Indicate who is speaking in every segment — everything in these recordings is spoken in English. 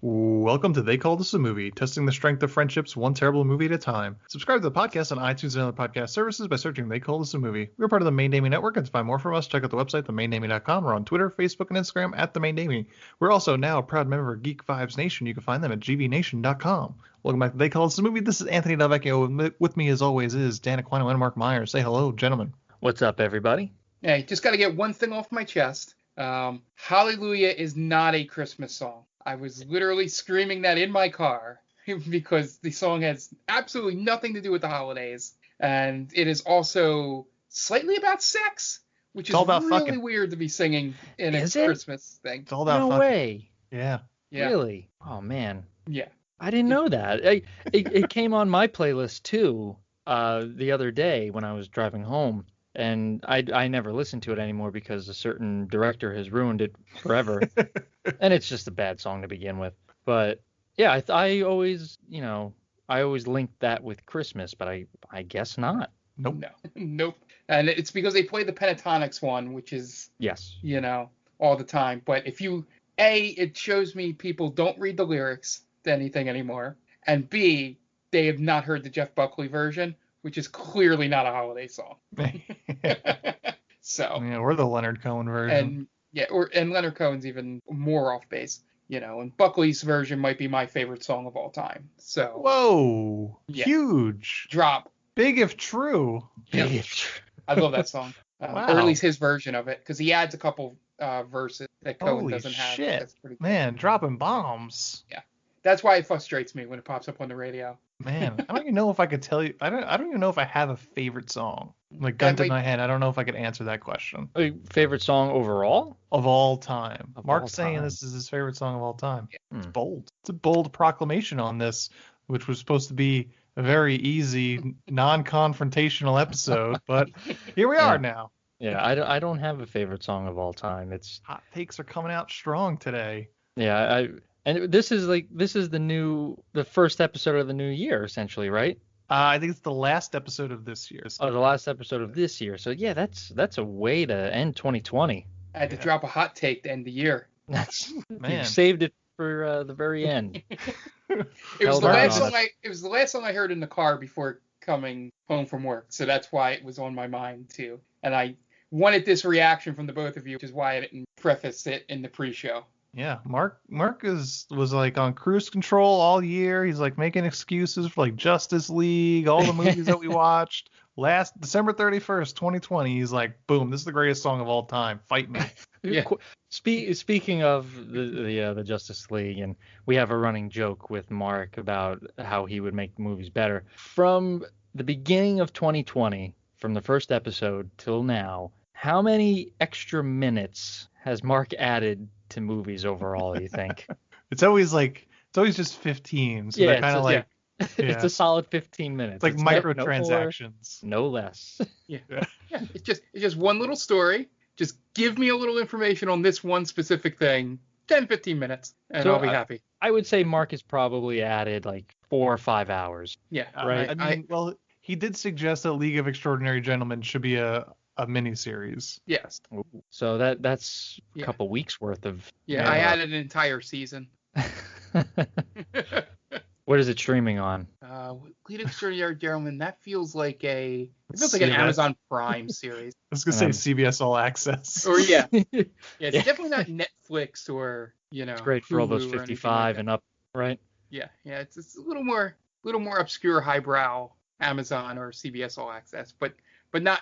Speaker 1: Welcome to They Call This a Movie, testing the strength of friendships one terrible movie at a time. Subscribe to the podcast on iTunes and other podcast services by searching They Call This a Movie. We're part of the Main Naming Network, and to find more from us, check out the website, themainnaming.com. We're on Twitter, Facebook, and Instagram at The Main Naming. We're also now a proud member of Geek Vibes Nation. You can find them at gvnation.com. Welcome back to They Call This a Movie. This is Anthony Delvecchio. With me, as always, is Dan Aquino and Mark Myers. Say hello, gentlemen.
Speaker 2: What's up, everybody?
Speaker 3: Hey, just got to get one thing off my chest. Hallelujah is not a Christmas song. I was literally screaming that in my car because the song has absolutely nothing to do with the holidays. And it is also slightly about sex, which is really fucking weird to be singing in a Christmas thing.
Speaker 1: It's all about
Speaker 2: no
Speaker 1: fucking.
Speaker 2: way.
Speaker 1: Yeah.
Speaker 2: Really? Oh, man.
Speaker 3: Yeah.
Speaker 2: I didn't know that. It came on my playlist, too, the other day when I was driving home. And I never listened to it anymore because a certain director has ruined it forever. And it's just a bad song to begin with. But yeah, I always linked that with Christmas, but I guess not.
Speaker 1: Nope.
Speaker 3: No. Nope. And it's because they play the Pentatonics one, which is,
Speaker 2: yes,
Speaker 3: all the time. But it shows me people don't read the lyrics to anything anymore. And B, they have not heard the Jeff Buckley version, which is clearly not a holiday song. So
Speaker 1: yeah, or the Leonard Cohen version.
Speaker 3: And Leonard Cohen's even more off base, and Buckley's version might be my favorite song of all time. So
Speaker 1: whoa,
Speaker 3: yeah.
Speaker 1: Huge
Speaker 3: Drop,
Speaker 1: big if true.
Speaker 3: Yeah. I love that song,
Speaker 1: wow.
Speaker 3: Or at least his version of it, because he adds a couple verses that Cohen
Speaker 1: Holy
Speaker 3: doesn't have.
Speaker 1: Shit.
Speaker 3: That's pretty cool.
Speaker 1: Man, dropping bombs.
Speaker 3: Yeah, that's why it frustrates me when it pops up on the radio.
Speaker 1: Man, I don't even know if I could tell you. I don't even know if I have a favorite song. Like gun to my head, I don't know if I could answer that question.
Speaker 2: Favorite song overall?
Speaker 1: Of all time. Mark's saying
Speaker 2: time.
Speaker 1: This is his favorite song of all time.
Speaker 3: Yeah.
Speaker 1: It's bold. It's a bold proclamation on this, which was supposed to be a very easy, non-confrontational episode, but here we are now.
Speaker 2: Yeah, I don't have a favorite song of all time. It's
Speaker 1: hot takes are coming out strong today.
Speaker 2: Yeah, and this is the first episode of the new year, essentially, right?
Speaker 1: I think it's the last episode of this year.
Speaker 2: So. Oh, the last episode of this year. So yeah, that's a way to end 2020.
Speaker 3: I had to drop a hot take to end the year.
Speaker 2: That's
Speaker 1: man.
Speaker 2: You saved it for the very end.
Speaker 3: It was the last song I heard in the car before coming home from work, so that's why it was on my mind too. And I wanted this reaction from the both of you, which is why I didn't preface it in the pre-show.
Speaker 1: Yeah, Mark was like on cruise control all year. He's like making excuses for like Justice League, all the movies that we watched. Last December 31st, 2020, he's like, boom, this is the greatest song of all time. Fight me.
Speaker 2: Yeah. Speaking of the Justice League, and we have a running joke with Mark about how he would make movies better. From the beginning of 2020, from the first episode till now, how many extra minutes has Mark added to movies overall, you think?
Speaker 1: It's always just 15. So
Speaker 2: yeah,
Speaker 1: kind of
Speaker 2: yeah. It's a solid 15 minutes.
Speaker 1: It's like microtransactions.
Speaker 2: No less.
Speaker 3: Yeah. It's just one little story. Just give me a little information on this one specific thing. 10, 15 minutes, and I'll be happy.
Speaker 2: I would say Mark has probably added like 4 or 5 hours.
Speaker 3: Yeah.
Speaker 1: Right. I mean, well, he did suggest that League of Extraordinary Gentlemen should be a miniseries.
Speaker 3: Yes.
Speaker 2: So that's a couple weeks worth of.
Speaker 3: Yeah, I added an entire season.
Speaker 2: What is it streaming on?
Speaker 3: League of Extraordinary Gentlemen. That feels like an Amazon Prime series.
Speaker 1: I was gonna say CBS All Access.
Speaker 3: Or it's definitely not Netflix or
Speaker 2: It's great for all those 55 and up, right?
Speaker 3: Yeah, it's a little more obscure, highbrow Amazon or CBS All Access, but not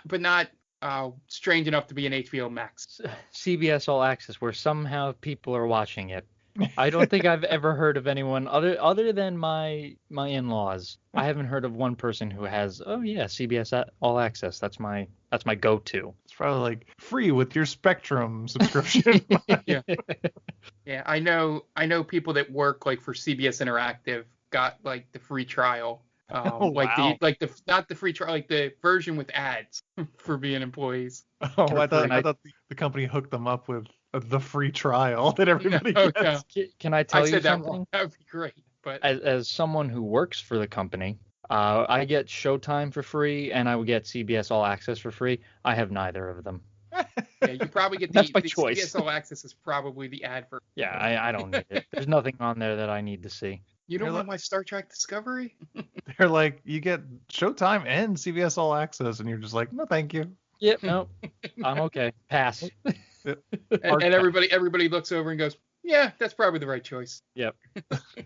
Speaker 3: strange enough to be an HBO Max.
Speaker 2: CBS All Access, where somehow people are watching it. I don't think I've ever heard of anyone other than my in-laws. I haven't heard of one person who has, CBS All Access. That's my go-to.
Speaker 1: It's probably like free with your Spectrum subscription.
Speaker 3: Yeah. Yeah, I know people that work like for CBS Interactive got like the free trial.
Speaker 1: Wow.
Speaker 3: Not the free trial, like the version with ads for being employees.
Speaker 1: Oh, I thought the company hooked them up with the free trial that everybody gets.
Speaker 3: No.
Speaker 2: Can I tell you something?
Speaker 3: That wrong. That would be great. But
Speaker 2: as someone who works for the company, I get Showtime for free and I would get CBS All Access for free. I have neither of them.
Speaker 3: Yeah, you probably get
Speaker 2: That's my
Speaker 3: the
Speaker 2: choice.
Speaker 3: CBS All Access is probably the advert.
Speaker 2: Yeah, I don't need it. There's nothing on there that I need to see.
Speaker 3: You don't
Speaker 1: You're
Speaker 3: want my Star Trek Discovery?
Speaker 1: They're like, you get Showtime and CBS All Access, and you're just like, no, thank you.
Speaker 2: Yep, no, I'm okay. Pass.
Speaker 3: And everybody looks over and goes, yeah, that's probably the right choice.
Speaker 2: Yep.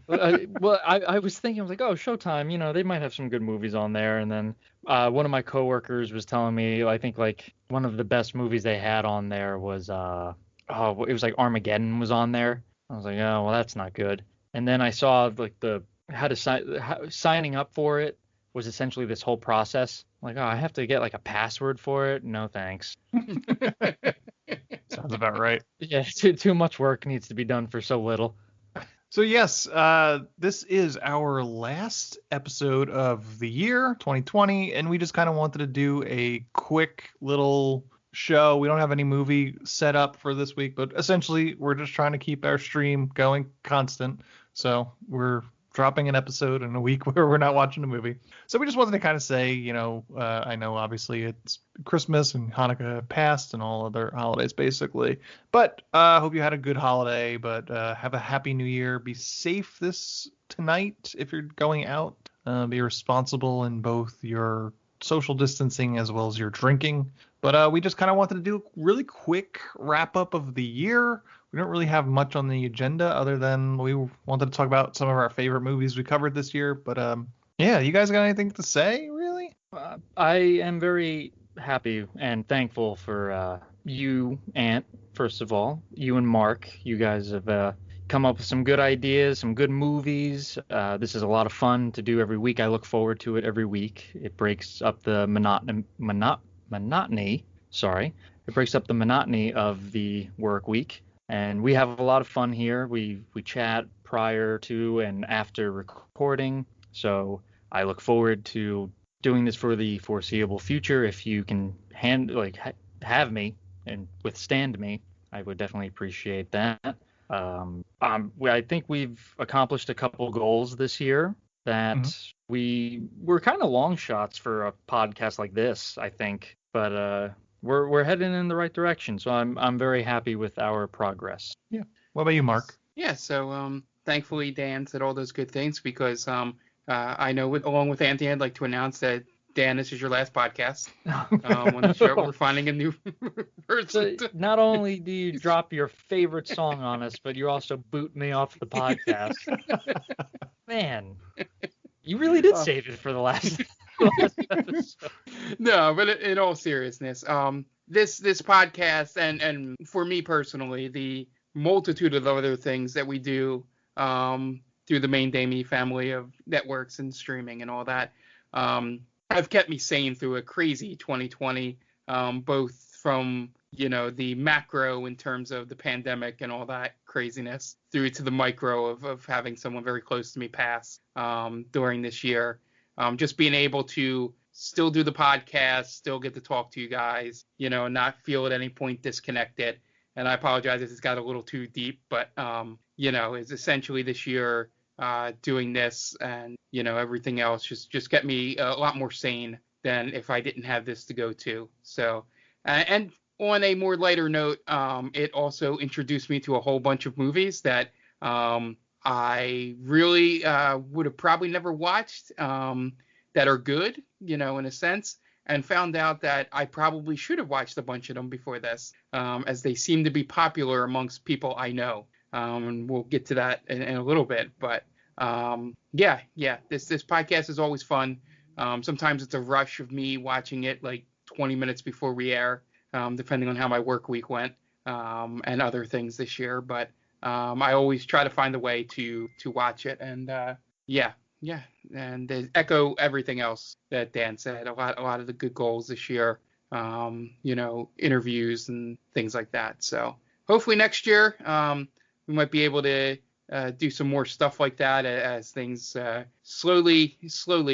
Speaker 2: Well, I was thinking, I was like, oh, Showtime, they might have some good movies on there. And then one of my coworkers was telling me, I think like one of the best movies they had on there was, it was like Armageddon was on there. I was like, oh, well, that's not good. And then I saw like signing up for it was essentially this whole process. Like, oh, I have to get like a password for it. No, thanks.
Speaker 1: Sounds about right.
Speaker 2: Yeah, too much work needs to be done for so little.
Speaker 1: So yes, this is our last episode of the year 2020, and we just kind of wanted to do a quick little show. We don't have any movie set up for this week, but essentially we're just trying to keep our stream going constant. So we're dropping an episode in a week where we're not watching a movie. So we just wanted to kind of say, I know obviously it's Christmas and Hanukkah passed and all other holidays basically, but hope you had a good holiday, but have a happy new year. Be safe tonight if you're going out. Be responsible in both your social distancing as well as your drinking. But we just kind of wanted to do a really quick wrap up of the year. We don't really have much on the agenda other than we wanted to talk about some of our favorite movies we covered this year. But yeah, you guys got anything to say, really?
Speaker 2: I am very happy and thankful for you, Ant, first of all. You and Mark, you guys have come up with some good ideas, some good movies. This is a lot of fun to do every week. I look forward to it every week. It breaks up the monotony. Sorry. It breaks up the monotony of the work week. And we have a lot of fun here. We chat prior to and after recording. So I look forward to doing this for the foreseeable future. If you can have me and withstand me, I would definitely appreciate that. I think we've accomplished a couple goals this year that we were kind of long shots for a podcast like this, I think. But we're heading in the right direction, so I'm very happy with our progress.
Speaker 1: Yeah. What about you, Mark?
Speaker 3: Yeah. So thankfully Dan said all those good things because I know along with Anthony, I'd like to announce that Dan, this is your last podcast. On the show, we're finding a new person.
Speaker 2: So not only do you drop your favorite song on us, but you also boot me off the podcast. Man, you really did save it for the last episode.
Speaker 3: No, but in all seriousness, this podcast and for me personally, the multitude of other things that we do through the Main Damie family of networks and streaming and all that have kept me sane through a crazy 2020, both from the macro in terms of the pandemic and all that craziness through to the micro of having someone very close to me pass during this year. Just being able to still do the podcast, still get to talk to you guys, not feel at any point disconnected. And I apologize if it's got a little too deep, but, it's essentially this year doing this and, everything else just get me a lot more sane than if I didn't have this to go to. So, and on a more lighter note, it also introduced me to a whole bunch of movies that I really would have probably never watched that are good, in a sense, and found out that I probably should have watched a bunch of them before this, as they seem to be popular amongst people I know. And we'll get to that in a little bit. But this podcast is always fun. Sometimes it's a rush of me watching it like 20 minutes before we air, depending on how my work week went and other things this year. But I always try to find a way to watch it. And and echo everything else that Dan said. A lot of the good goals this year, interviews and things like that. So hopefully next year we might be able to do some more stuff like that as things slowly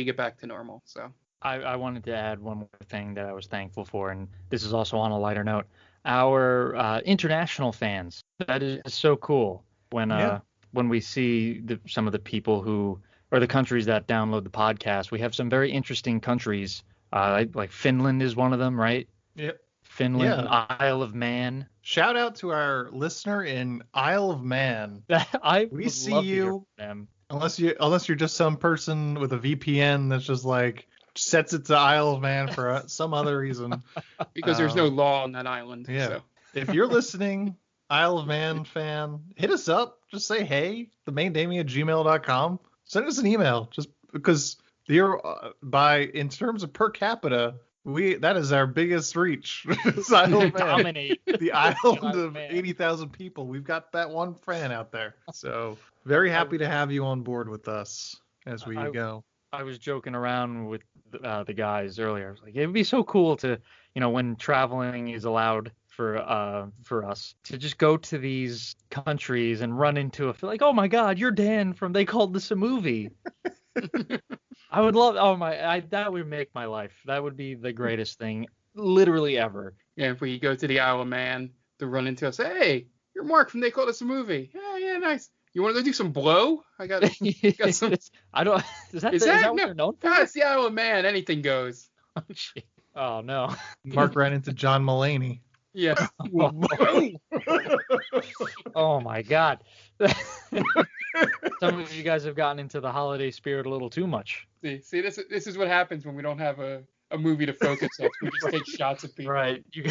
Speaker 3: get back to normal. So
Speaker 2: I wanted to add one more thing that I was thankful for, and this is also on a lighter note. Our international fans. That is so cool when we see some of the people who or the countries that download the podcast. We have some very interesting countries. Like Finland is one of them, right?
Speaker 1: Yep.
Speaker 2: Finland,
Speaker 1: Yeah.
Speaker 2: Isle of Man.
Speaker 1: Shout out to our listener in Isle of Man.
Speaker 2: I
Speaker 1: We
Speaker 2: would
Speaker 1: see
Speaker 2: love to hear
Speaker 1: you.
Speaker 2: from them.
Speaker 1: Unless you're just some person with a VPN that's just like sets it to Isle of Man for some other reason.
Speaker 3: Because there's no law on that island.
Speaker 1: Yeah.
Speaker 3: So.
Speaker 1: If you're listening, Isle of Man fan, hit us up. Just say hey, themaindaming@gmail.com. Send us an email. Just because in terms of per capita, that is our biggest reach. Is Isle of Man.
Speaker 2: Dominate.
Speaker 1: The island
Speaker 2: Isle
Speaker 1: of
Speaker 2: of Man.
Speaker 1: 80,000 people. We've got that one fan out there. So very happy to have you on board with us as we go.
Speaker 2: I was joking around with the guys earlier. I was like, it would be so cool to, when traveling is allowed for us, to just go to these countries and run into like, oh my God, you're Dan from They Called This a Movie. I would love. That would make my life. That would be the greatest thing, literally ever.
Speaker 3: Yeah, if we go to the Isle of Man, to run into us, hey, you're Mark from They Called Us a Movie. Yeah, nice. You want to go do some blow? I got some.
Speaker 2: I don't. Is that what
Speaker 3: no,
Speaker 2: they're known for?
Speaker 3: It's the Isle of Man. Anything goes.
Speaker 2: Oh, shit. Oh no.
Speaker 1: Mark ran into John Mulaney.
Speaker 3: Yeah.
Speaker 2: Oh my God. Some of you guys have gotten into the holiday spirit a little too much.
Speaker 3: See, this is what happens when we don't have a movie to focus on. We just take shots at people.
Speaker 2: Right. You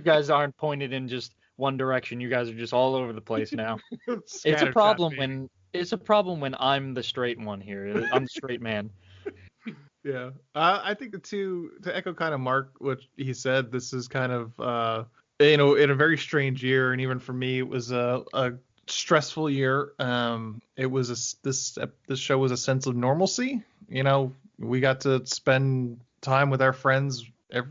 Speaker 2: guys aren't pointed in just one direction. You guys are just all over the place now. It's a problem when I'm the straight one here. I'm the straight man.
Speaker 1: Yeah. I think to echo kind of Mark what he said, this is kind of in a very strange year, and even for me it was a stressful year. It was this show was a sense of normalcy. We got to spend time with our friends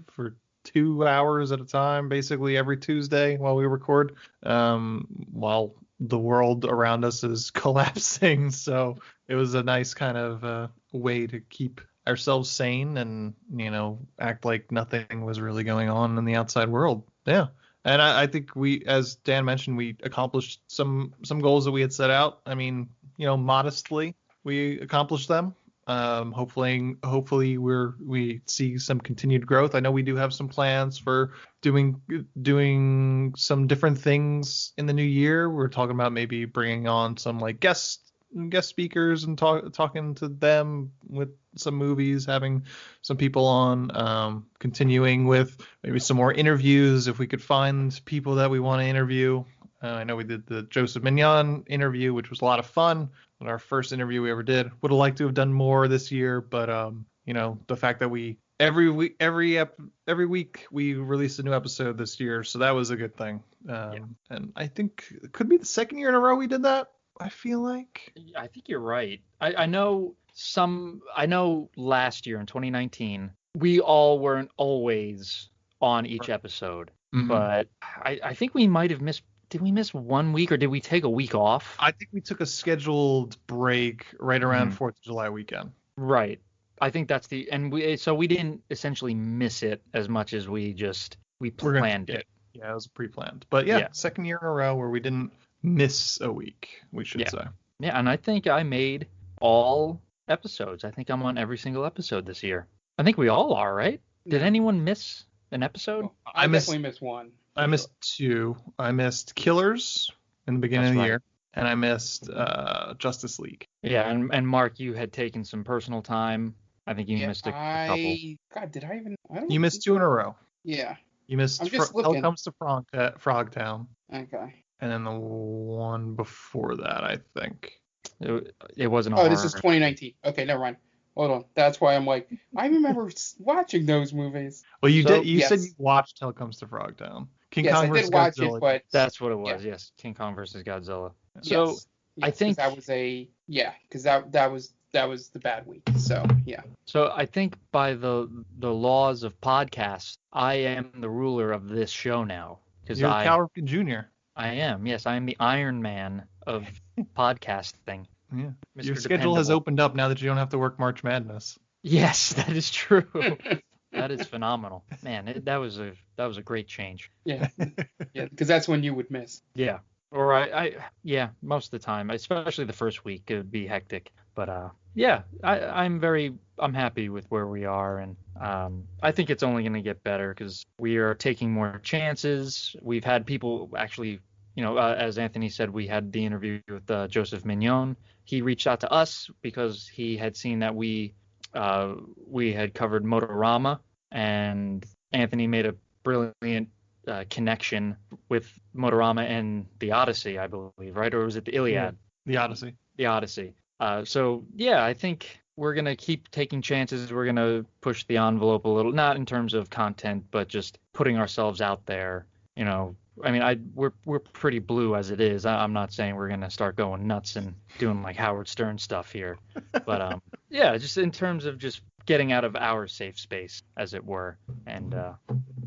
Speaker 1: for 2 hours at a time, basically every Tuesday while we record, while the world around us is collapsing. So it was a nice kind of way to keep ourselves sane and, act like nothing was really going on in the outside world. Yeah. And I think as Dan mentioned, we accomplished some goals that we had set out. I mean, modestly we accomplished them. Hopefully we see some continued growth. I know we do have some plans for doing some different things in the new year. We're talking about maybe bringing on some like guest speakers and talking to them with some movies, having some people on, continuing with maybe some more interviews if we could find people that we want to interview. I know we did the Joseph Mignon interview, which was a lot of fun. Our first interview we ever did. Would have liked to have done more this year, but the fact that we every week we released a new episode this year, so that was a good thing. And I think it could be the second year in a row we did that. I feel like.
Speaker 2: I think you're right. I know last year in 2019 we all weren't always on each episode, but I think we might have missed. Did we miss 1 week or did we take a week off?
Speaker 1: I think we took a scheduled break right around 4th of July weekend.
Speaker 2: Right. I think that's we didn't essentially miss it as much as we planned it.
Speaker 1: Yeah, it was pre-planned. But yeah, second year in a row where we didn't miss a week, we should say.
Speaker 2: Yeah, and I think I made all episodes. I think I'm on every single episode this year. I think we all are, right? Did anyone miss an episode?
Speaker 3: Well, I definitely missed one.
Speaker 1: I missed two. I missed Killers in the beginning of the year, and I missed Justice League.
Speaker 2: Yeah, and Mark, you had taken some personal time. I think you missed a couple.
Speaker 3: God, did I even?
Speaker 1: You missed two in a row.
Speaker 3: Yeah.
Speaker 1: You missed Hell Comes to Frogtown.
Speaker 3: Okay.
Speaker 1: And then the one before that, I think.
Speaker 2: It wasn't a horror.
Speaker 3: This is 2019. Okay, never mind. Hold on. That's why I'm like, I remember watching those movies.
Speaker 1: Well, you did. You said you watched Hell Comes to Frogtown. King Kong
Speaker 3: I did watch
Speaker 1: Godzilla.
Speaker 3: it, but
Speaker 2: that's what it was. Yes, King Kong versus Godzilla.
Speaker 3: So
Speaker 2: yes, I think
Speaker 3: that was because that was the bad week. So yeah.
Speaker 2: So I think by the laws of podcasts, I am the ruler of this show now.
Speaker 1: You're Cal Ripken Jr.
Speaker 2: I am. Yes, I am the Iron Man of podcasting.
Speaker 1: Yeah.
Speaker 2: Mr.
Speaker 1: Your schedule has opened up now that you don't have to work March Madness.
Speaker 2: Yes, that is true. That is phenomenal, man. That was a great change.
Speaker 3: Yeah, because that's when you would miss.
Speaker 2: Yeah, or I most of the time, especially the first week, it would be hectic. But yeah, I'm happy with where we are, and I think it's only going to get better because we are taking more chances. We've had people actually, as Anthony said, we had the interview with Joseph Mignon. He reached out to us because he had seen that we had covered Motorama, and Anthony made a brilliant connection with Motorama and the Odyssey, I believe, right? Or was it the Iliad?
Speaker 1: Yeah, the Odyssey.
Speaker 2: The Odyssey. So yeah, I think we're gonna keep taking chances. We're gonna push the envelope a little, not in terms of content, but just putting ourselves out there. I mean, we're pretty blue as it is. I'm not saying we're gonna start going nuts and doing like Howard Stern stuff here, but yeah, just in terms of just getting out of our safe space, as it were. And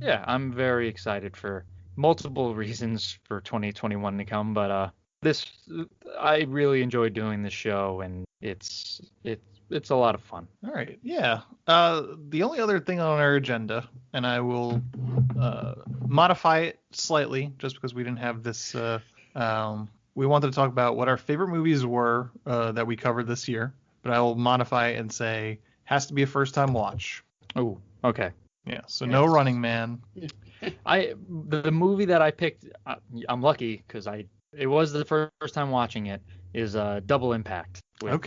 Speaker 2: yeah, I'm very excited for multiple reasons for 2021 to come, but I really enjoy doing this show, and it's a lot of fun.
Speaker 1: All right. Yeah. The only other thing on our agenda, and I will modify it slightly just because we didn't have this. We wanted to talk about what our favorite movies were that we covered this year, but I will modify it and say has to be a first time watch.
Speaker 2: Oh, okay.
Speaker 1: Yeah. So no Running Man.
Speaker 2: The movie that I picked, I'm lucky because it was the first time watching it, is Double Impact. With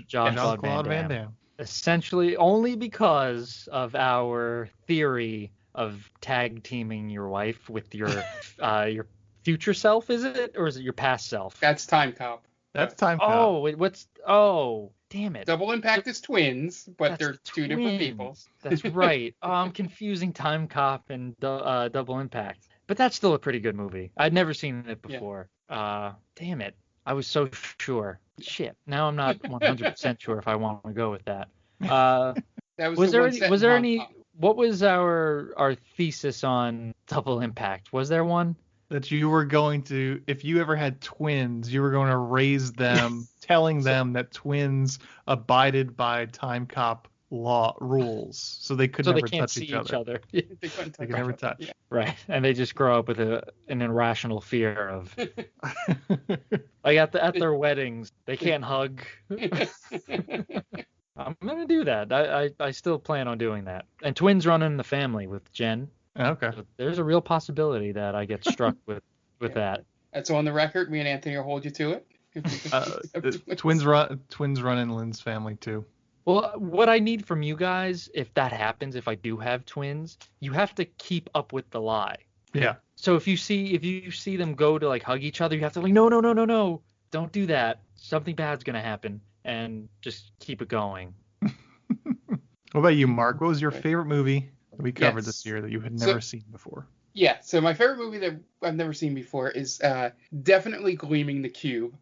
Speaker 2: Jean-Claude Van Damme. Essentially, only because of our theory of tag teaming your wife with your future self, is it? Or is it your past self?
Speaker 3: That's Time Cop.
Speaker 1: That's Time Cop.
Speaker 2: Damn it.
Speaker 3: Double Impact is twins, but they're two different people.
Speaker 2: That's right. I'm confusing Time Cop and Double Impact. But that's still a pretty good movie. I'd never seen it before. Yeah. Damn it. I was so sure. Shit. Now I'm not 100% sure if I want to go with that. What was our thesis on Double Impact? Was there one?
Speaker 1: That you were going to, if you ever had twins, you were going to raise them, telling them that twins abided by Time Cop law rules, so they could never touch each other.
Speaker 3: They could
Speaker 1: never touch.
Speaker 3: Yeah.
Speaker 2: Right, and they just grow up with an irrational fear of, like at their weddings, they can't hug. I'm gonna do that. I still plan on doing that. And twins run in the family with Jen.
Speaker 1: Okay.
Speaker 2: So there's a real possibility that I get struck with that.
Speaker 3: That's on the record. Me and Anthony will hold you to it.
Speaker 1: Twins run in Lynn's family too.
Speaker 2: Well, what I need from you guys, if that happens, if I do have twins, you have to keep up with the lie.
Speaker 1: Yeah.
Speaker 2: So if you see them go to like hug each other, you have to like no, don't do that. Something bad's gonna happen, and just keep it going.
Speaker 1: What about you, Mark? What was your favorite movie that we covered this year that you had never seen before?
Speaker 3: Yeah, so my favorite movie that I've never seen before is definitely Gleaming the Cube.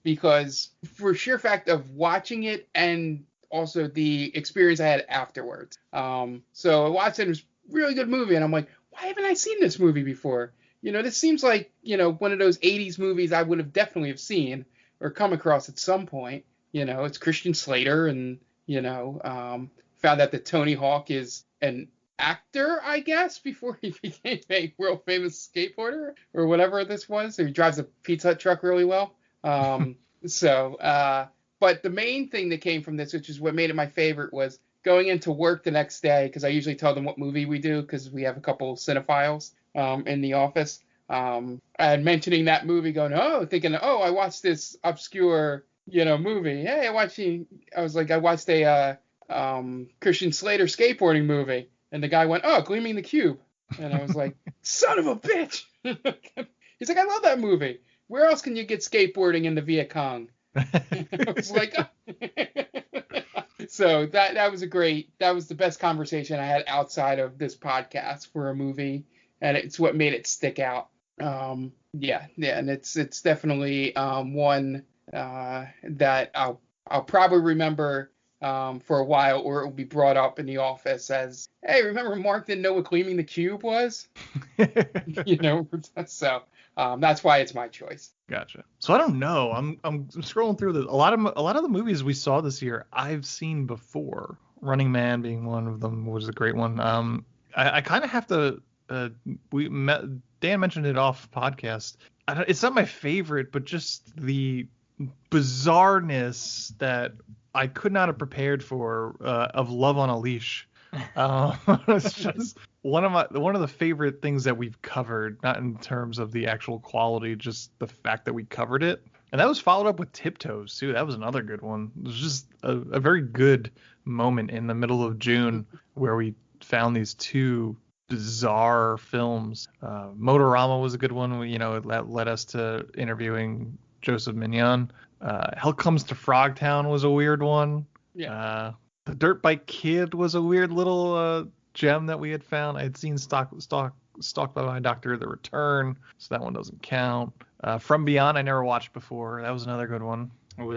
Speaker 3: Because for sheer fact of watching it and also the experience I had afterwards. So I watched it, it was a really good movie, and I'm like, why haven't I seen this movie before? This seems like, one of those 80s movies I would have definitely have seen or come across at some point. It's Christian Slater, and, found out that Tony Hawk is an actor, I guess, before he became a real famous skateboarder or whatever this was. So he drives a Pizza Hut truck really well. But the main thing that came from this, which is what made it my favorite, was going into work the next day, because I usually tell them what movie we do, because we have a couple cinephiles in the office. And mentioning that movie, going, thinking, I watched this obscure, movie. Hey, I watched a Christian Slater skateboarding movie. And the guy went, Gleaming the Cube. And I was like, son of a bitch. He's like, I love that movie. Where else can you get skateboarding in the Viet Cong? I was like, So that was the best conversation I had outside of this podcast for a movie, and it's what made it stick out. And it's definitely one that I'll probably remember for a while, or it will be brought up in the office as, hey, remember Mark didn't know what Gleaming the Cube was? So that's why it's my choice.
Speaker 1: Gotcha. So I don't know. I'm scrolling through a lot of the movies we saw this year I've seen before. Running Man being one of them was a great one. I kind of have to. Dan mentioned it off podcast. It's not my favorite, but just the bizarreness that I could not have prepared for of Love on a Leash. It's just one of the favorite things that we've covered, not in terms of the actual quality, just the fact that we covered it. And that was followed up with Tiptoes too. That was another good one. It was just a very good moment in the middle of June where we found these two bizarre films. Motorama was a good one. It led us to interviewing Joseph Mignon. Hell Comes to Frogtown was a weird one.
Speaker 3: Yeah.
Speaker 1: The Dirt Bike Kid was a weird little gem that we had found. I had seen Stalked by My Doctor, The Return, so that one doesn't count. From Beyond, I never watched before. That was another good one.
Speaker 2: Oh,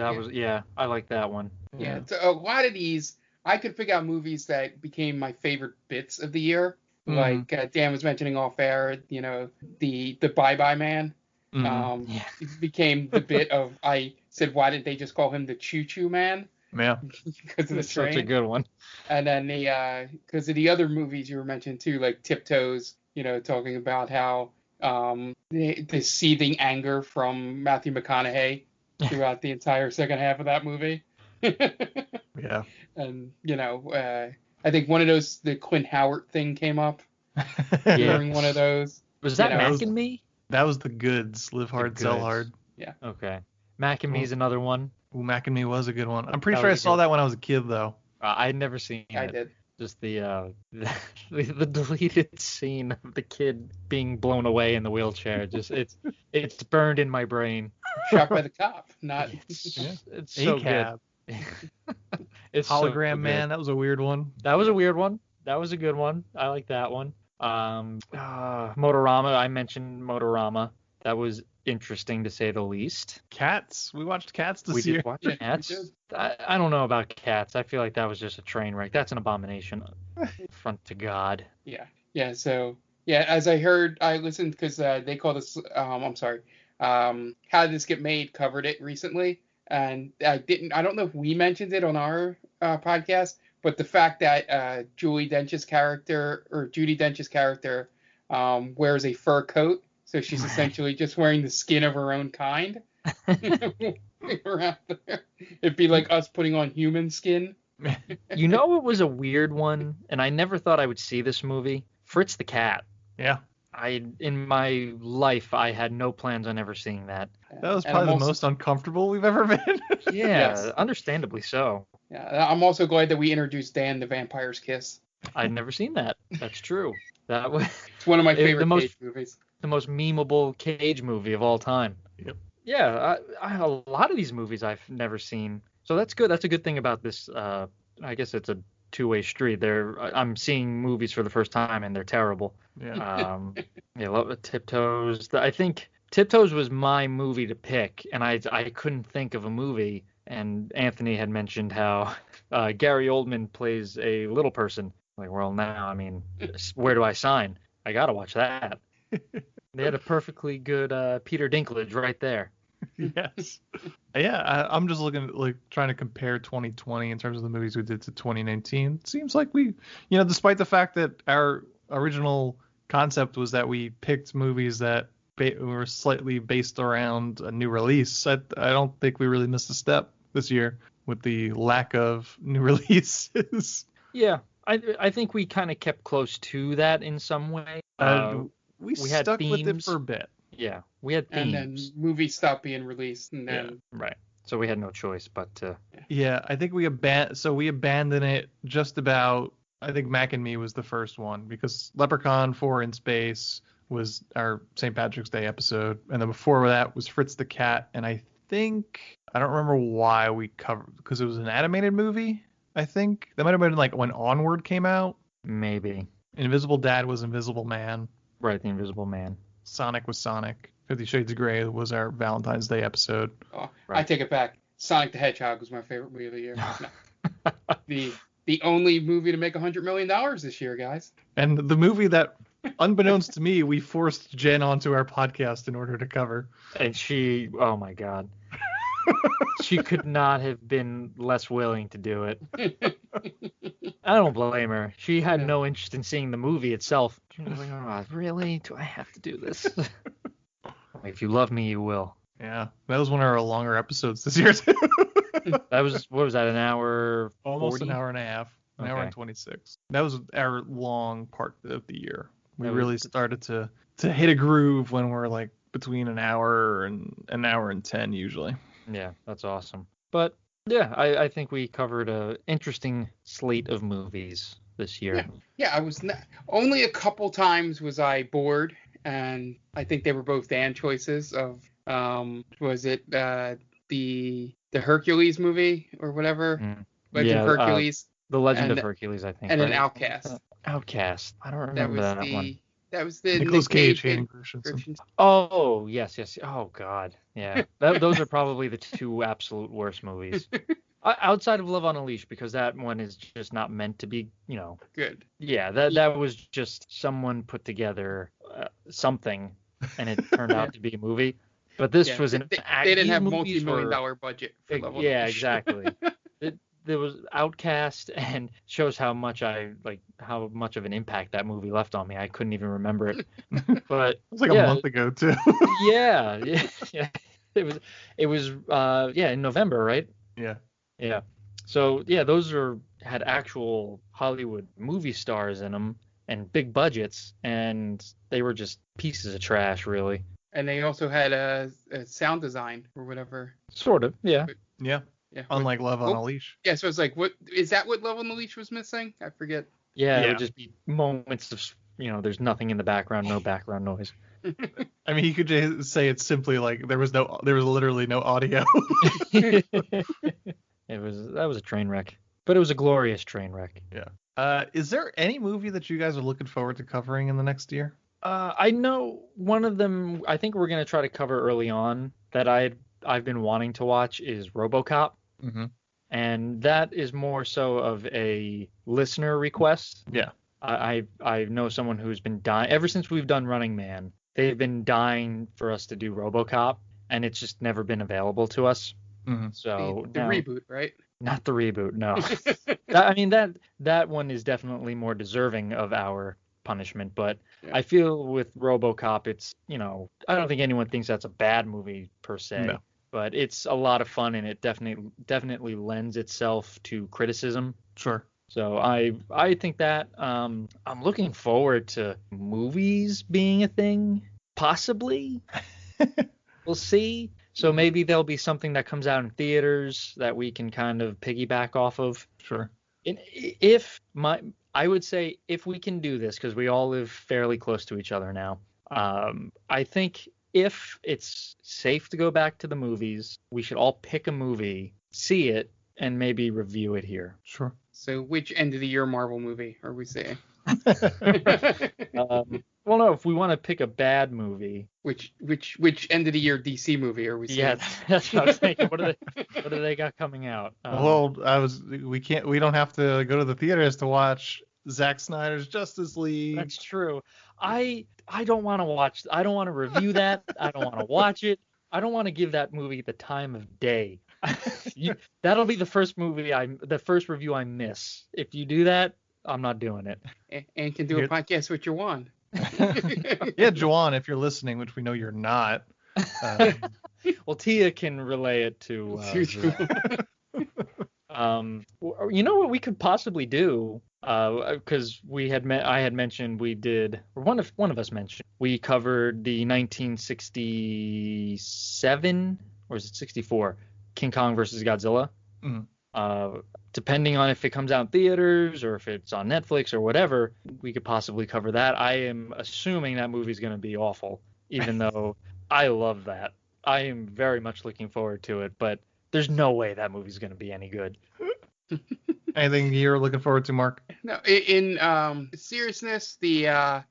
Speaker 2: I like that one.
Speaker 3: Yeah. So a lot of these, I could pick out movies that became my favorite bits of the year. Like Dan was mentioning off air, the Bye Bye Man. It became the bit of, I said, why didn't they just call him the Choo Choo Man?
Speaker 1: Yeah.
Speaker 3: Because of the train.
Speaker 2: Such a good one.
Speaker 3: And then because of the other movies you were mentioning too, like Tiptoes, talking about how the seething anger from Matthew McConaughey throughout the entire second half of that movie.
Speaker 1: Yeah.
Speaker 3: And, I think one of those, the Clint Howard thing came up during one of those.
Speaker 2: Was that Mac and Me?
Speaker 1: That was The Goods. Live Hard, Sell Hard.
Speaker 3: Yeah.
Speaker 2: Okay. Mac and Me is another one.
Speaker 1: Ooh, Mac and Me was a good one. I'm pretty sure I saw that when I was a kid, though.
Speaker 2: I had never seen it.
Speaker 3: I did.
Speaker 2: Just the deleted scene of the kid being blown away in the wheelchair. Just it's burned in my brain.
Speaker 3: Shot by the cop. Not.
Speaker 2: It's so good.
Speaker 1: It's Hologram Man. That was a weird one.
Speaker 2: That was a weird one. That was a good one. I like that one. Motorama. I mentioned Motorama. That was interesting to say the least.
Speaker 1: Cats. We watched Cats this year.
Speaker 2: We did watch Cats. I don't know about Cats. I feel like that was just a train wreck. That's an abomination. Front to God.
Speaker 3: Yeah. Yeah. So as I listened because they called us. I'm sorry. How Did This Get Made covered it recently, and I don't know if we mentioned it on our podcast, but the fact that Judi Dench's character wears a fur coat. So she's essentially just wearing the skin of her own kind. Around there. It'd be like us putting on human skin.
Speaker 2: It was a weird one, and I never thought I would see this movie. Fritz the Cat.
Speaker 1: Yeah.
Speaker 2: In my life, I had no plans on ever seeing that.
Speaker 1: That was probably the most uncomfortable we've ever been.
Speaker 2: Yeah, yes. Understandably so.
Speaker 3: Yeah, I'm also glad that we introduced Dan to Vampire's Kiss.
Speaker 2: I'd never seen that. That's true. That was.
Speaker 3: It's one of my favorite Cage movies.
Speaker 2: The most memeable Cage movie of all time.
Speaker 1: Yep.
Speaker 2: Yeah, a lot of these movies I've never seen. So that's good. That's a good thing about this. I guess it's a two-way street. I'm seeing movies for the first time and they're terrible.
Speaker 1: Yeah.
Speaker 2: Love Tiptoes. I think Tiptoes was my movie to pick, and I couldn't think of a movie. And Anthony had mentioned how Gary Oldman plays a little person. Like, well, now, I mean, where do I sign? I gotta watch that. They had a perfectly good Peter Dinklage right there.
Speaker 1: Yes. Yeah, I'm just looking, trying to compare 2020 in terms of the movies we did to 2019. It seems like we, despite the fact that our original concept was that we picked movies that were slightly based around a new release, I don't think we really missed a step this year with the lack of new releases.
Speaker 2: Yeah, I think we kind of kept close to that in some way.
Speaker 1: We had stuck with it for a bit.
Speaker 2: Yeah, we had themes.
Speaker 3: And then movies stopped being released, and then
Speaker 2: right. So we had no choice but to.
Speaker 1: Yeah, I think we abandoned it just about. I think Mac and Me was the first one because Leprechaun 4 in Space was our St. Patrick's Day episode, and then before that was Fritz the Cat, and I don't remember why we covered because it was an animated movie. I think that might have been like when Onward came out.
Speaker 2: Maybe.
Speaker 1: Invisible Dad was Invisible Man.
Speaker 2: Right, the Invisible Man. Sonic
Speaker 1: was Sonic. 50 Shades of Grey was our Valentine's Day episode.
Speaker 3: Oh, right. I take it back. Sonic the Hedgehog was my favorite movie of the year. The only movie to make $100 million this year, guys.
Speaker 1: And the movie that, unbeknownst to me, we forced Jen onto our podcast in order to cover.
Speaker 2: And she, oh my God. She could not have been less willing to do it. I don't blame her. She had no interest in seeing the movie itself. She was like, oh, really? Do I have to do this? If you love me, you will.
Speaker 1: Yeah, that was one of our longer episodes this year too.
Speaker 2: That was, what was that, an hour
Speaker 1: Almost
Speaker 2: 40?
Speaker 1: an hour and a half, an hour
Speaker 2: Okay.
Speaker 1: and 26. That was our long part of the year. We
Speaker 2: That was-
Speaker 1: really started to hit a groove when we're like between an hour and 10 usually.
Speaker 2: Yeah, that's awesome. But yeah, I think we covered a interesting slate of movies this year.
Speaker 3: Yeah, I was not, only a couple times was I bored, and I think they were both Dan choices of was it the Hercules movie or whatever,
Speaker 2: Mm.
Speaker 3: Legend of
Speaker 2: Yeah,
Speaker 3: Hercules,
Speaker 2: The Legend
Speaker 3: and-
Speaker 2: of Hercules, I think.
Speaker 3: and
Speaker 2: right?
Speaker 3: an Outcast.
Speaker 2: Outcast. I don't
Speaker 3: That
Speaker 2: remember
Speaker 3: was
Speaker 2: that one.
Speaker 3: that was the
Speaker 1: Nicolas
Speaker 3: Nick
Speaker 1: Cage,
Speaker 3: and
Speaker 1: Hayden Christensen.
Speaker 2: Oh, yes. Oh, God. Yeah. Those are probably the two absolute worst movies. Outside of Love on a Leash, because that one is just not meant to be,
Speaker 3: Good.
Speaker 2: Yeah, that was just someone put together something, and it turned out to be a movie. But this
Speaker 3: Yeah,
Speaker 2: was an
Speaker 3: they didn't
Speaker 2: these
Speaker 3: have
Speaker 2: movies
Speaker 3: multi-million
Speaker 2: were-
Speaker 3: dollar budget for Love on a
Speaker 2: Yeah,
Speaker 3: Leash.
Speaker 2: exactly. There was Outcast, and shows how much how much of an impact that movie left on me. I couldn't even remember it. But
Speaker 1: It was like
Speaker 2: yeah,
Speaker 1: a month ago too.
Speaker 2: yeah. It was in November, right?
Speaker 1: Yeah.
Speaker 2: Yeah. So yeah, those had actual Hollywood movie stars in them and big budgets, and they were just pieces of trash, really.
Speaker 3: And they also had a sound design or whatever.
Speaker 2: Sort of, yeah.
Speaker 1: Yeah.
Speaker 3: Yeah.
Speaker 1: Unlike Love on
Speaker 3: Oh.
Speaker 1: a Leash.
Speaker 3: Yeah, so it's like, what is that? What Love on the Leash was missing? I forget.
Speaker 2: Yeah, it
Speaker 1: Yeah.
Speaker 2: would just be moments of, there's nothing in the background, no background noise.
Speaker 1: I mean, you could just say it's simply like there was literally no audio.
Speaker 2: That was a train wreck, but it was a glorious train wreck.
Speaker 1: Is there any movie that you guys are looking forward to covering in the next year?
Speaker 2: I know one of them. I think we're gonna try to cover early on that I've been wanting to watch is RoboCop,
Speaker 1: Mm-hmm.
Speaker 2: and that is more so of a listener request.
Speaker 1: Yeah.
Speaker 2: I know someone who's been dying ever since we've done Running Man. They've been dying for us to do RoboCop, and it's just never been available to us.
Speaker 1: Mm-hmm.
Speaker 2: So
Speaker 3: The
Speaker 2: now-
Speaker 3: reboot, right?
Speaker 2: not the reboot, no. That one is definitely more deserving of our punishment, but
Speaker 3: Yeah.
Speaker 2: I feel with RoboCop, it's, I don't think anyone thinks that's a bad movie per se,
Speaker 1: No.
Speaker 2: but it's a lot of fun, and it definitely lends itself to criticism.
Speaker 1: Sure.
Speaker 2: So I think that I'm looking forward to movies being a thing, possibly. We'll see. So maybe there'll be something that comes out in theaters that we can kind of piggyback off of.
Speaker 1: Sure.
Speaker 2: And I would say if we can do this, because we all live fairly close to each other now, I think if it's safe to go back to the movies, we should all pick a movie, see it, and maybe review it here.
Speaker 1: Sure.
Speaker 3: So which end of the year Marvel movie are we saying?
Speaker 2: Well, no, if we want to pick a bad movie,
Speaker 3: which end of the year DC movie are we saying?
Speaker 2: yeah, that's what I was thinking. What do they got coming out?
Speaker 1: We don't have to go to the theaters to watch Zack Snyder's Justice League.
Speaker 2: That's true. I don't want to watch. I don't want to review that. I don't want to watch it. I don't want to give that movie the time of day. That'll be the first review I miss. If you do that, I'm not doing it.
Speaker 3: And can do a podcast with Juwan.
Speaker 1: Yeah, Juwan, if you're listening, which we know you're not.
Speaker 2: Well, Tia can relay it to. You know what we could possibly do? Because I had mentioned we did, or one of us mentioned, we covered the 1967 or is it 64 King Kong versus Godzilla.
Speaker 1: Mhm.
Speaker 2: Depending on if it comes out in theaters or if it's on Netflix or whatever, we could possibly cover that. I am assuming that movie's going to be awful, even though I love that. I am very much looking forward to it, but there's no way that movie's going to be any good.
Speaker 1: Anything you're looking forward to, Mark?
Speaker 3: No, in seriousness, I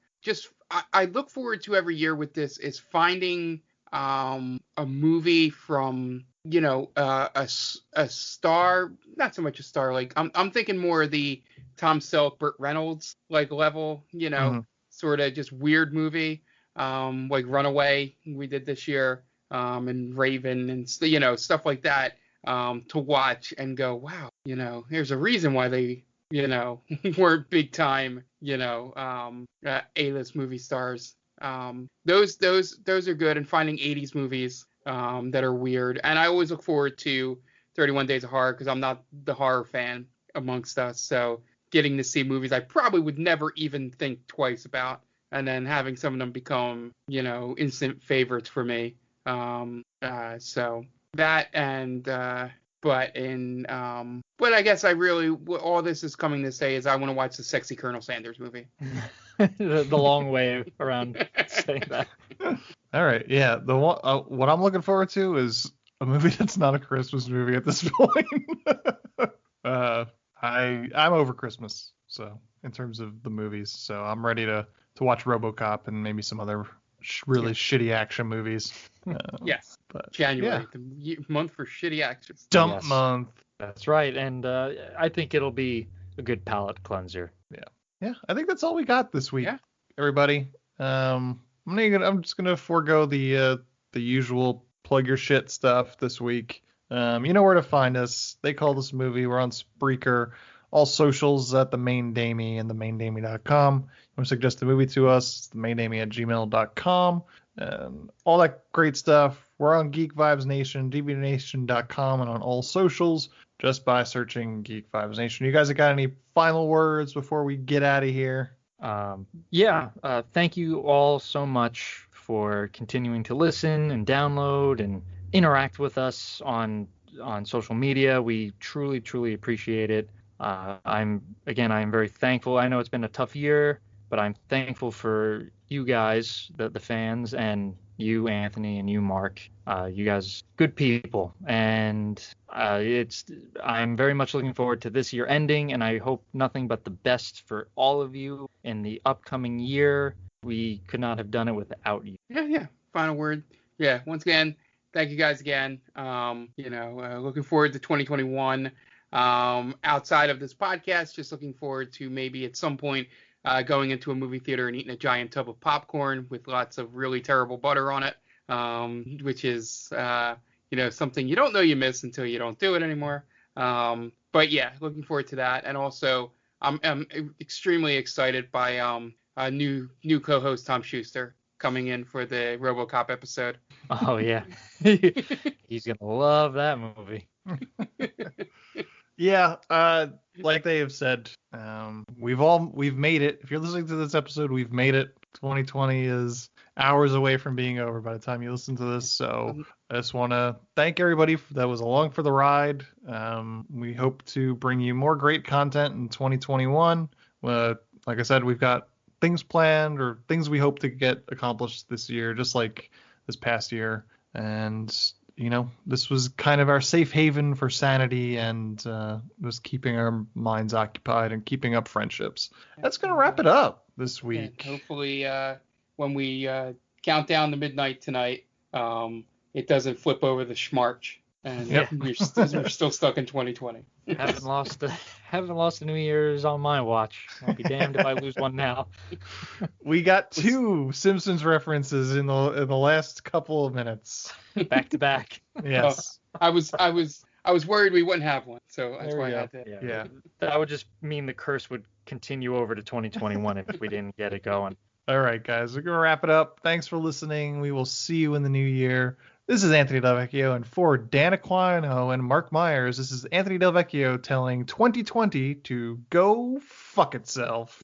Speaker 3: look forward to every year with this is finding a movie from a star, not so much a star, like I'm thinking more of the Tom Selleck, Burt Reynolds like level,
Speaker 1: Mhm.
Speaker 3: sort of just weird movie, like Runaway we did this year, and Raven and stuff like that, to watch and go, wow, there's a reason why they weren't big time, A-list movie stars. Those are good, and finding 80s movies that are weird. And I always look forward to 31 Days of Horror because I'm not the horror fan amongst us. So getting to see movies I probably would never even think twice about, and then having some of them become, instant favorites for me. So that and but I guess all this is coming to say is I want to watch the sexy Colonel Sanders movie.
Speaker 2: the long way around saying that.
Speaker 1: All right, yeah. The one what I'm looking forward to is a movie that's not a Christmas movie at this point. I'm over Christmas, so in terms of the movies, so I'm ready to watch RoboCop and maybe some other really shitty action movies.
Speaker 3: Yes,
Speaker 1: but
Speaker 3: January, the month for shitty action.
Speaker 1: Dump month.
Speaker 2: That's right, and I think it'll be a good palate cleanser.
Speaker 1: Yeah. I think that's all we got this week.
Speaker 3: Yeah.
Speaker 1: Everybody. I'm just gonna forego the usual plug your shit stuff this week. You know where to find us. They Call This Movie. We're on Spreaker. All socials at the Main Damie and themaindamie.com. You want to suggest a movie to us, themaindamie@gmail.com. And all that great stuff. We're on Geek Vibes Nation, dvnation.com, and on all socials just by searching Geek Vibes Nation. You guys have got any final words before we get out of here?
Speaker 2: Thank you all so much for continuing to listen and download and interact with us on social media. We truly, truly appreciate it. I'm very thankful. I know it's been a tough year, but I'm thankful for you guys, the fans, and you, Anthony, and you, Mark. You guys, good people, and I'm very much looking forward to this year ending, and I hope nothing but the best for all of you in the upcoming year. We could not have done it without you.
Speaker 3: Yeah. Final word. Yeah. Once again, thank you guys again. Looking forward to 2021. Outside of this podcast, just looking forward to maybe at some point going into a movie theater and eating a giant tub of popcorn with lots of really terrible butter on it, which is, something you don't know you miss until you don't do it anymore. But yeah, looking forward to that. And also, I'm extremely excited by new co-host Tom Schuster coming in for the RoboCop episode.
Speaker 2: Oh yeah, he's gonna love that movie.
Speaker 1: Yeah, like they have said, we've made it. If you're listening to this episode, we've made it. 2020 is hours away from being over by the time you listen to this. So I just want to thank everybody that was along for the ride. We hope to bring you more great content in 2021. Like I said, we've got things planned or things we hope to get accomplished this year, just like this past year. And this was kind of our safe haven for sanity and was keeping our minds occupied and keeping up friendships. That's going to wrap it up this week.
Speaker 3: And hopefully, when we count down to midnight tonight, it doesn't flip over the schmarch, and we're still stuck in 2020.
Speaker 2: Haven't lost a New Year's on my watch. I'll be damned if I lose one now.
Speaker 1: We got 2 Simpsons references in the last couple of minutes.
Speaker 2: Back to back.
Speaker 1: Yes.
Speaker 3: I was worried we wouldn't have one, so that's why I had to.
Speaker 2: Yeah. That would just mean the curse would continue over to 2021 if we didn't get it going.
Speaker 1: All right, guys, we're going to wrap it up. Thanks for listening. We will see you in the new year. This is Anthony Del Vecchio, and for Dan Aquino and Mark Myers, this is Anthony Del Vecchio telling 2020 to go fuck itself.